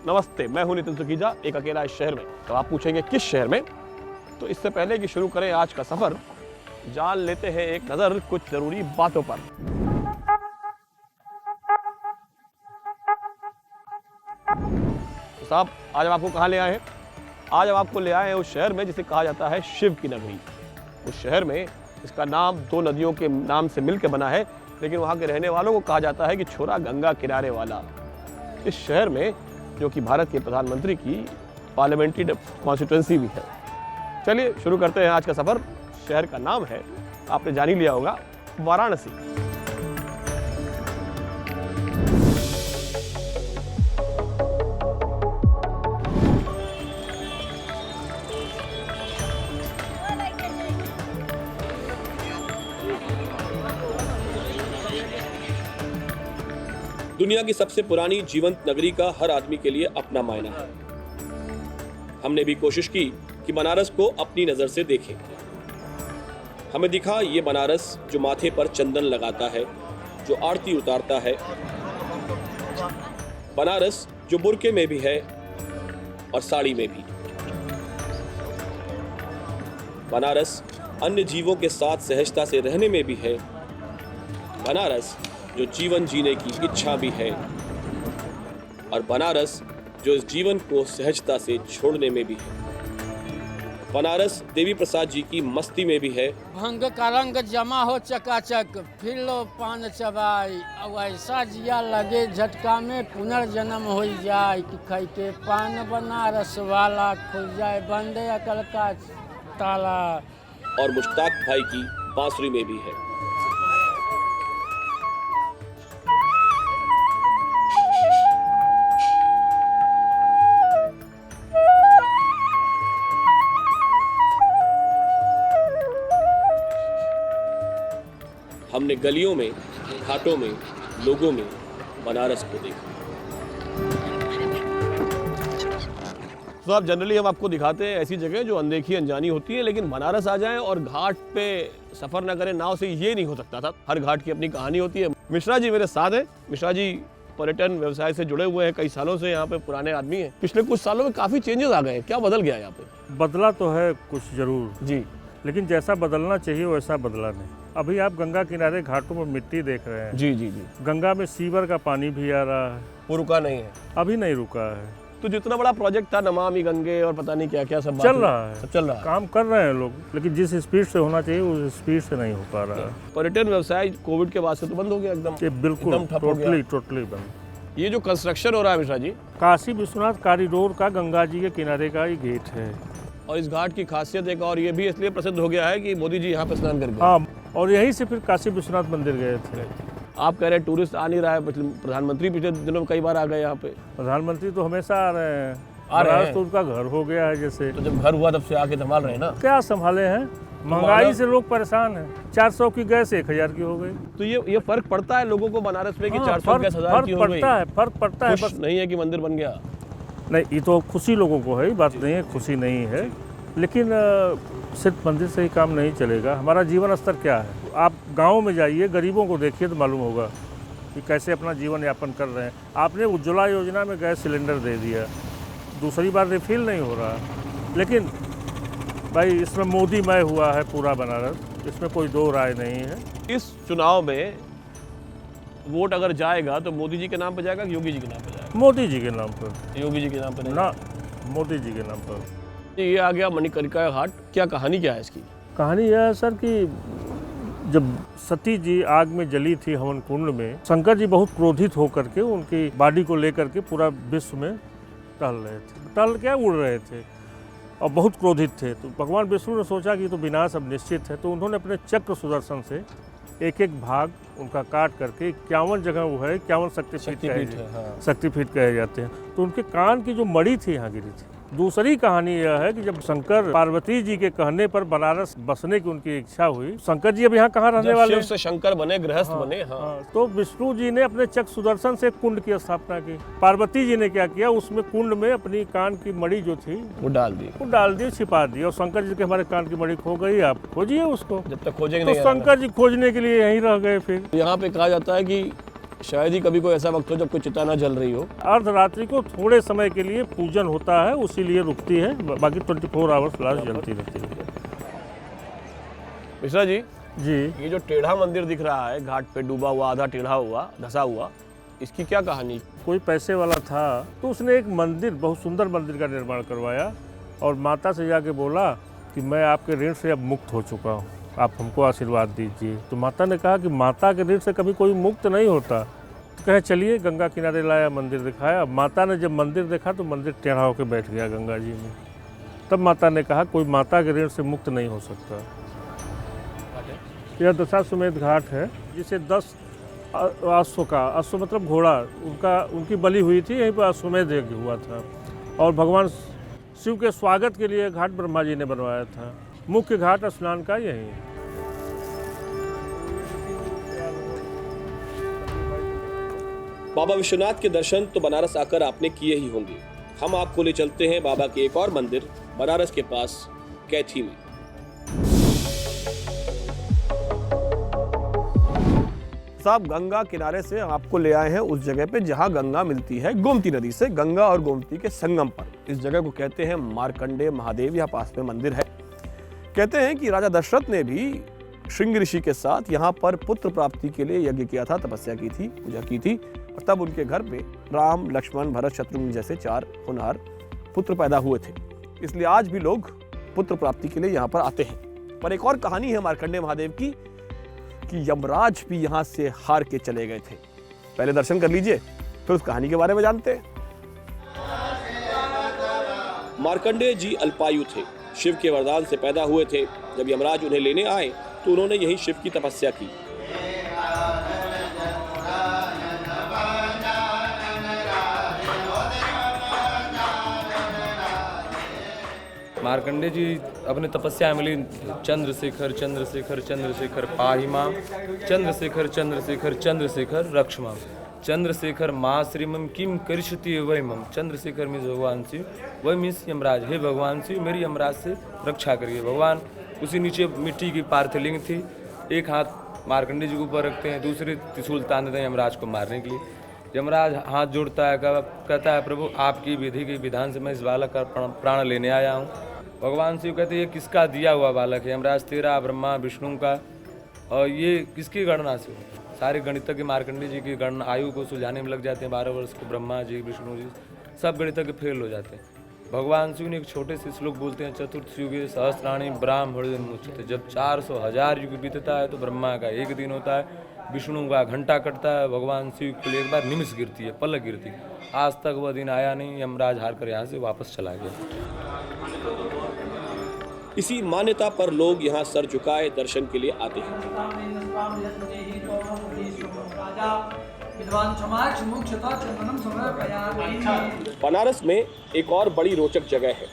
नमस्ते, मैं हूं नितिन सुकीजा, एक अकेला इस शहर में। तो आप पूछेंगे किस शहर में? तो इससे पहले कि शुरू करें आज का सफर, जान लेते हैं एक नजर कुछ जरूरी बातों पर। तो साहब, आज हम आपको कहाँ ले आए हैं? आज हम आपको ले आए हैं उस शहर में जिसे कहा जाता है शिव की नगरी। उस शहर में इसका नाम दो नदियों के नाम से मिलकर बना है, लेकिन वहाँ के रहने वालों को कहा जाता है कि छोरा गंगा किनारे वाला। इस शहर में, जो कि भारत के प्रधानमंत्री की पार्लियामेंट्री कॉन्स्टिट्यूंसी भी है। चलिए शुरू करते हैं आज का सफर। शहर का नाम है, आपने जान ही लिया होगा, वाराणसी। दुनिया की सबसे पुरानी जीवंत नगरी का हर आदमी के लिए अपना मायना है। हमने भी कोशिश की कि बनारस को अपनी नजर से देखें। हमें दिखा ये बनारस जो माथे पर चंदन लगाता है, जो आरती उतारता है। बनारस जो बुर्के में भी है और साड़ी में भी। बनारस अन्य जीवों के साथ सहजता से रहने में भी है। बनारस जो जीवन जीने की इच्छा भी है, और बनारस जो इस जीवन को सहजता से छोड़ने में भी है। बनारस देवी प्रसाद जी की मस्ती में भी है। भंग का रंग जमा हो चकाचक, फिर लो पान चबाई, अब ऐसा जिया लगे झटका में पुनर्जन्म हो जाए कि खाई के पान बनारस वाला खुल जाए बंदे अकल का ताला। और मुश्ताक भाई की बांसुरी में भी है। हमने गलियों में, घाटों में, लोगों में बनारस को देखा। तो आप जनरली हम आपको दिखाते हैं ऐसी जगह जो अनदेखी अनजानी होती है, लेकिन बनारस आ जाएं और घाट पे सफर न करें नाव से, ये नहीं हो सकता था। हर घाट की अपनी कहानी होती है। मिश्रा जी मेरे साथ हैं। मिश्रा जी पर्यटन व्यवसाय से जुड़े हुए हैं, कई सालों से यहाँ पे पुराने आदमी हैं। पिछले कुछ सालों में काफी चेंजेस आ गए हैं, क्या बदल गया यहाँ पे? बदला तो है कुछ जरूर जी, लेकिन जैसा बदलना चाहिए वैसा बदला नहीं। अभी आप गंगा किनारे घाटों में मिट्टी देख रहे हैं। जी जी जी। गंगा में सीवर का पानी भी आ रहा है, वो रुका नहीं है, अभी नहीं रुका है। तो जितना बड़ा प्रोजेक्ट था नमामि गंगे और पता नहीं क्या क्या सब चल रहा है, सब चल रहा है, काम कर रहे हैं लोग, लेकिन जिस स्पीड से होना चाहिए उस स्पीड से नहीं हो पा रहा है। पर्यटन व्यवसाय कोविड के बाद से तो बंद हो गया एकदम। ये बिल्कुल एकदम ठप हो गया। टोटली बंद। ये जो कंस्ट्रक्शन हो रहा है मिश्रा जी, काशी विश्वनाथ कॉरिडोर का गंगा जी के किनारे का ये गेट है। और इस घाट की खासियत एक और ये भी इसलिए प्रसिद्ध हो गया है कि मोदी जी यहाँ पे स्नान करके, हाँ, और यहीं से फिर काशी विश्वनाथ मंदिर गए थे। आप कह रहे हैं टूरिस्ट आ नहीं रहा है, प्रधानमंत्री पिछले दिनों में कई बार आ गए यहाँ पे। प्रधानमंत्री तो हमेशा आ रहे हैं, आ रहे हैं। तो उनका घर हो गया है जैसे। तो जब घर हुआ तब से आके संभाल रहे हैं ना। क्या संभाले हैं, महंगाई से लोग परेशान हैं। 400 की गैस 1000 की हो गई। तो ये फर्क पड़ता है लोगों को बनारस में कि हाँ, 400 गैस 1000 की हो गई? फर्क पड़ता है। खुश नहीं है कि मंदिर बन गया? नहीं, ये तो खुशी लोगों को है, बात नहीं है, खुशी नहीं है। लेकिन सिर्फ मंदिर से ही काम नहीं चलेगा। हमारा जीवन स्तर क्या है? आप गाँव में जाइए, गरीबों को देखिए तो मालूम होगा कि कैसे अपना जीवन यापन कर रहे हैं। आपने उज्ज्वला योजना में गैस सिलेंडर दे दिया, दूसरी बार रिफिल नहीं हो रहा। लेकिन भाई इसमें मोदीमय हुआ है पूरा बनारस, इसमें कोई दो राय नहीं है। इस चुनाव में वोट अगर जाएगा तो मोदी जी के नाम पे जाएगा कि योगी जी के नाम पे जाएगा? मोदी जी के नाम पर। योगी जी के नाम पे नहीं? ना, मोदी जी के नाम पर। ये आ गया मणिकर्णिका घाट, क्या कहानी क्या है इसकी? कहानी यह है सर कि जब सती जी आग में जली थी हवन कुंड में, शंकर जी बहुत क्रोधित होकर के उनकी बॉडी को लेकर के पूरा विश्व में टहल रहे थे। टहल क्या, उड़ रहे थे और बहुत क्रोधित थे। तो भगवान विष्णु ने सोचा कि तो विनाश अब निश्चित है, तो उन्होंने अपने चक्र सुदर्शन से एक एक भाग उनका काट करके 51 जगह वो है, 51 शक्तिपीठ कहे जाते हैं। तो उनके कान की जो मणि थी यहाँ गिरी थी, दूसरी कहानी यह है कि जब शंकर पार्वती जी के कहने पर बनारस बसने की उनकी इच्छा हुई, शंकर जी अब यहाँ कहाँ रहने जब वाले शिव हैं? से शंकर बने, गृहस्थ बने। हाँ। हाँ, तो विष्णु जी ने अपने चक्र सुदर्शन से कुंड की स्थापना की। पार्वती जी ने क्या किया, उसमें कुंड में अपनी कान की मणि जो थी वो डाल दी। वो डाल दी, छिपा दी। और शंकर जी के हमारे कान की मणि खो गई, आप खोजिए उसको। जब तक खोजेंगे तो नहीं। शंकर जी खोजने के लिए यहीं रह गए। फिर यहाँ पे कहा जाता है कि शायद ही कभी कोई ऐसा वक्त हो जब कोई चिता ना जल रही हो। अर्धरात्रि को थोड़े समय के लिए पूजन होता है, उसी लिए रुकती है, बाकी 24 आवर्स लास्ट जलती रहती है। मिश्रा जी, जी, ये जो टेढ़ा मंदिर दिख रहा है घाट पे, डूबा हुआ, आधा टेढ़ा हुआ, धसा हुआ, इसकी क्या कहानी? कोई पैसे वाला था तो उसने एक मंदिर, बहुत सुंदर मंदिर का निर्माण करवाया और माता से जाके बोला कि मैं आपके ऋण से अब मुक्त हो चुका हूँ, आप हमको आशीर्वाद दीजिए। तो माता ने कहा कि माता के ऋण से कभी कोई मुक्त नहीं होता। तो कहे चलिए, गंगा किनारे लाया, मंदिर दिखाया। माता ने जब मंदिर देखा तो मंदिर टेढ़ा होकर बैठ गया गंगा जी में। तब माता ने कहा कोई माता के ऋण से मुक्त नहीं हो सकता। यह दशाश्वमेध घाट है, जिसे 10 अश्व का, अश्व मतलब घोड़ा, उनकी बलि हुई थी, यहीं पर अश्वमेध यज्ञ हुआ था। और भगवान शिव के स्वागत के लिए घाट ब्रह्मा जी ने बनवाया था। मुख्य घाट स्नान का यही है। बाबा विश्वनाथ के दर्शन तो बनारस आकर आपने किए ही होंगे। हम आपको ले चलते हैं बाबा के एक और मंदिर, बनारस के पास कैथी में। साहब, गंगा किनारे से आपको ले आए हैं उस जगह पे जहां गंगा मिलती है गोमती नदी से, गंगा और गोमती के संगम पर। इस जगह को कहते हैं मार्कंडेय महादेव। यहाँ पास में मंदिर है। कहते हैं कि राजा दशरथ ने भी श्रृंग ऋषि के साथ यहाँ पर पुत्र प्राप्ति के लिए यज्ञ किया था, तपस्या की थी, पूजा की थी, और तब उनके घर में राम, लक्ष्मण, भरत, शत्रुघ्न जैसे 4 होनहार पुत्र पैदा हुए थे। इसलिए आज भी लोग पुत्र प्राप्ति के लिए यहाँ पर आते हैं। पर एक और कहानी है मार्कंडेय महादेव की कि यमराज भी यहाँ से हार के चले गए थे। पहले दर्शन कर लीजिए, फिर उस कहानी के बारे में जानते हैं। मार्कंडेय जी अल्पायु थे, शिव के वरदान से पैदा हुए थे। जब यमराज उन्हें लेने आए तो उन्होंने यही शिव की तपस्या की। मार्कंडेय जी अपने तपस्या में मिली, चंद्रशेखर चंद्रशेखर चंद्रशेखर पाहि मां, चंद्रशेखर चंद्रशेखर चंद्रशेखर रक्ष मां, चंद्रशेखर मां श्रीमम किम करिष्यति वै मम। चंद्रशेखर मीन्स भगवान शिव, वै मीन्स यमराज। हे भगवान शिव, मेरी यमराज से रक्षा करिए। भगवान उसी नीचे मिट्टी की पार्थलिंग थी, एक हाथ मार्कंडेय जी के ऊपर रखते हैं, दूसरे त्रिशूल तान देते हैं यमराज को मारने के लिए। यमराज हाथ जोड़ता है, कहता है प्रभु आपकी विधि के विधान से मैं इस बालक का प्राण लेने आया हूँ। भगवान शिव कहते हैं ये किसका दिया हुआ बालक है? यमराज तेरा, ब्रह्मा विष्णु का, और ये किसकी गणना से? सारे गणितज्ञ मार्कंडेय जी की गणना आयु को सुलझाने में लग जाते हैं। 12 वर्ष के ब्रह्मा जी, विष्णु जी, सब गणितज्ञ फेल हो जाते हैं। भगवान शिव ने एक छोटे से श्लोक बोलते हैं, चतुर्थ युगे सहस्राणी ब्राह्मण मुच्यते। जब 400,000 युग बीतता है तो ब्रह्मा का 1 दिन होता है, विष्णु का घंटा कटता है, भगवान शिव के लिए एक बार निमिष गिरती है, पलक गिरती है। आज तक वह दिन आया नहीं, यमराज हार कर यहाँ से वापस चला गया। इसी मान्यता पर लोग यहाँ सर झुकाए दर्शन के लिए आते हैं। बनारस में एक और बड़ी रोचक जगह है।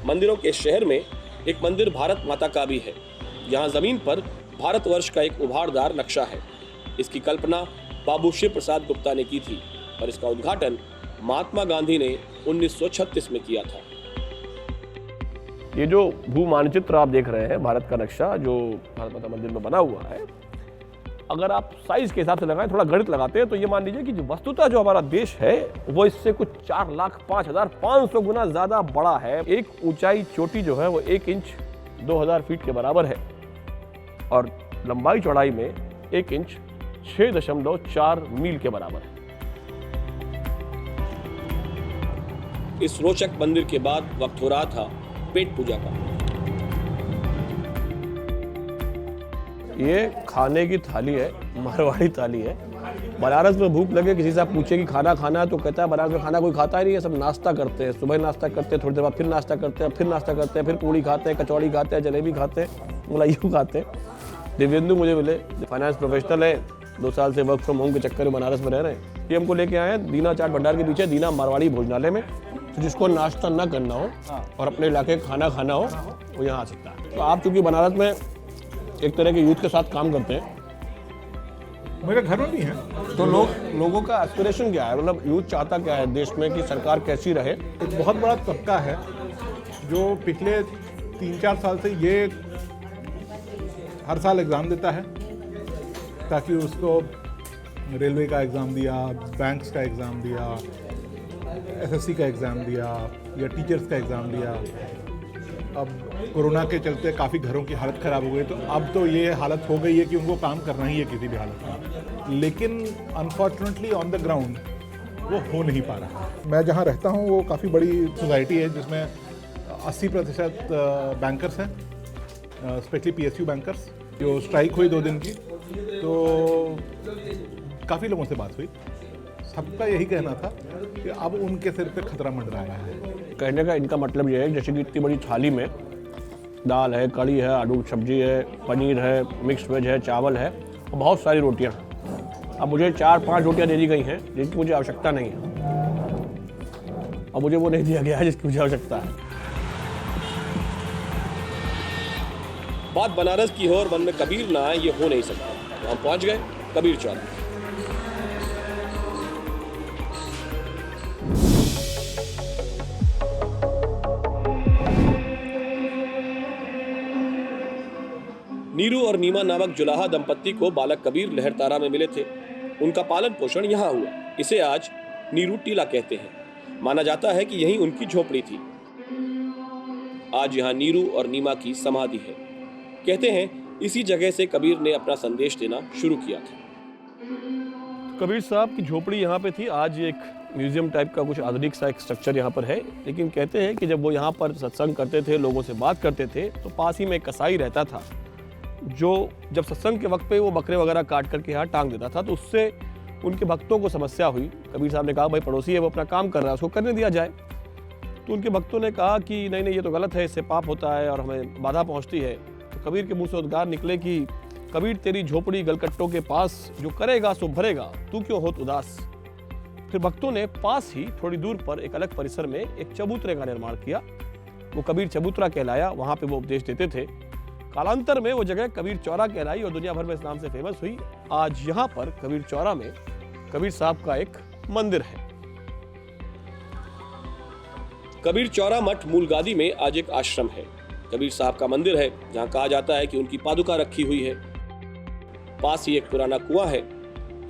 मंदिरों के शहर में एक मंदिर भारत माता का भी है। यहाँ जमीन पर भारतवर्ष का एक उभारदार नक्शा है। इसकी कल्पना बाबू शिव प्रसाद गुप्ता ने की थी और इसका उद्घाटन महात्मा गांधी ने 1936 में किया था। ये जो भू मानचित्र आप देख रहे हैं, भारत का नक्शा जो भारत माता मंदिर में बना हुआ है, अगर आप साइज के हिसाब से लगाएं, थोड़ा गणित लगाते हैं, तो ये मान लीजिए कि जो वस्तुतः जो हमारा देश है वो इससे कुछ 4,05,500 गुना ज्यादा बड़ा है। एक ऊंचाई चोटी जो है वो 1 इंच 2000 फीट के बराबर है और लंबाई चौड़ाई में 1 इंच 6.4 मील के बराबर है। इस रोचक मंदिर के बाद वक्त हो रहा था पेट पूजा का। ये खाने की थाली है, मारवाड़ी थाली है। बनारस में भूख लगे, किसी से आप पूछे कि खाना खाना है तो कहता है बनारस में खाना कोई खाता ही नहीं है, सब नाश्ता करते हैं। सुबह नाश्ता करते हैं, थोड़ी देर बाद फिर नाश्ता करते हैं, फिर नाश्ता करते हैं, फिर पूड़ी खाते हैं, कचौड़ी खाते हैं, जलेबी खाते हैं, मलाइयों खाते हैं। दिव्येंदु मुझे मिले, फाइनेंस प्रोफेशनल है, 2 साल से वर्क फ्रॉम होम के चक्कर में बनारस में रह रहे हैं। ये हमको लेके आए हैं दीना चाट भंडार के पीछे दीना मारवाड़ी भोजनालय में। तो जिसको नाश्ता ना करना हो और अपने इलाके खाना खाना हो वो यहाँ आ सकता है। तो आप चूँकि बनारस में एक तरह के यूथ के साथ काम करते हैं, मेरे घर में भी है, तो लोगों का एस्पिरेशन क्या है, मतलब यूथ चाहता क्या है देश में कि सरकार कैसी रहे? एक बहुत बड़ा तबका है जो पिछले 3-4 साल से ये हर साल एग्ज़ाम देता है ताकि उसको रेलवे का एग्ज़ाम दिया, बैंक्स का एग्ज़ाम दिया, एसएससी का एग्ज़ाम दिया या टीचर्स का एग्ज़ाम दिया। अब कोरोना के चलते काफ़ी घरों की हालत ख़राब हो गई, तो अब तो ये हालत हो गई है कि उनको काम करना ही है किसी भी हालत में। लेकिन अनफॉर्चुनेटली ऑन द ग्राउंड वो हो नहीं पा रहा। मैं जहाँ रहता हूँ वो काफ़ी बड़ी सोसाइटी है जिसमें 80% बैंकर्स हैं, स्पेशली PSU बैंकर्स। जो स्ट्राइक हुई 2 दिन की, तो काफ़ी लोगों से बात हुई, सबका यही कहना था कि अब उनके सिर पे खतरा मंडरा रहा है। कहने का इनका मतलब ये है जैसे कि इतनी बड़ी थाली में दाल है, कड़ी है, आलू की सब्जी है, पनीर है, मिक्स वेज है, चावल है और बहुत सारी रोटियां। अब मुझे 4-5 रोटियां दे दी गई हैं जिनकी मुझे आवश्यकता नहीं है और मुझे वो नहीं दिया गया है जिसकी मुझे आवश्यकता है। बात बनारस की हो और मन में कबीर ना आए, ये हो नहीं सकता। तो हम पहुंच गए कबीर चौरा। नीरू और नीमा नामक जुलाहा दंपत्ति को बालक कबीर लहरतारा में मिले थे। उनका पालन पोषण यहाँ हुआ। इसे आज नीरू टीला कहते हैं। माना जाता है कि यही उनकी झोपड़ी थी। आज यहाँ नीरू और नीमा की समाधि है। कहते हैं इसी जगह से कबीर ने अपना संदेश देना शुरू किया था। कबीर साहब की झोपड़ी यहाँ पे थी। आज एक म्यूजियम टाइप का कुछ आधुनिक सा एक स्ट्रक्चर यहाँ पर है, लेकिन कहते हैं कि जब वो यहाँ पर सत्संग करते थे, लोगों से बात करते थे, तो पास ही में एक कसाई रहता था जो जब सत्संग के वक्त पे वो बकरे वगैरह काट करके यहाँ टांग देता था। तो उससे उनके भक्तों को समस्या हुई। कबीर साहब ने कहा भाई पड़ोसी है, वो अपना काम कर रहा है, उसको करने दिया जाए। तो उनके भक्तों ने कहा कि नहीं ये तो गलत है, इससे पाप होता है और हमें बाधा पहुँचती है। तो कबीर के मुँह से उद्गार निकले कि कबीर तेरी झोपड़ी गलकट्टों के पास, जो करेगा सो भरेगा, तू क्यों होत उदास। फिर भक्तों ने पास ही थोड़ी दूर पर एक अलग परिसर में एक चबूतरे का निर्माण किया। वो कबीर चबूतरा कहलाया। वहाँ पे वो उपदेश देते थे। कालांतर में वो जगह कबीर चौरा कहलाई और दुनिया भर में इस नाम से फेमस हुई। आज यहाँ पर कबीर चौरा में कबीर साहब का एक मंदिर है। कबीर चौरा मठ मूलगादी में आज एक आश्रम है। कबीर साहब का मंदिर है जहाँ कहा जाता है कि उनकी पादुका रखी हुई है। पास ही एक पुराना कुआं है।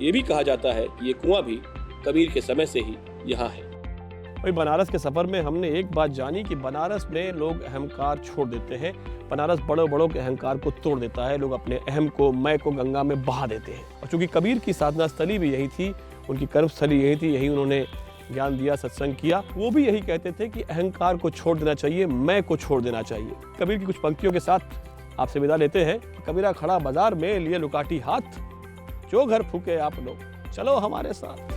ये भी कहा जाता है कि ये कुआं भी कबीर के समय से ही यहाँ है। भाई बनारस के सफर में हमने एक बात जानी कि बनारस में लोग अहंकार छोड़ देते हैं। बनारस बड़ों बड़ों के अहंकार को तोड़ देता है। लोग अपने अहम को, मैं को गंगा में बहा देते हैं। और चूंकि कबीर की साधना स्थली भी यही थी, उनकी कर्मस्थली यही थी, यही उन्होंने ज्ञान दिया, सत्संग किया। वो भी यही कहते थे कि अहंकार को छोड़ देना चाहिए, मैं को छोड़ देना चाहिए। कबीर की कुछ पंक्तियों के साथ आपसे विदा लेते हैं। कबीरा खड़ा बाजार में लिए लुकाटी हाथ, जो घर फूके आप लोग चलो हमारे साथ।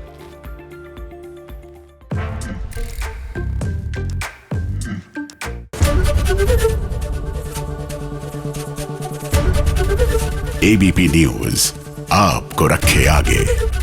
ABP न्यूज़ आपको रखे आगे।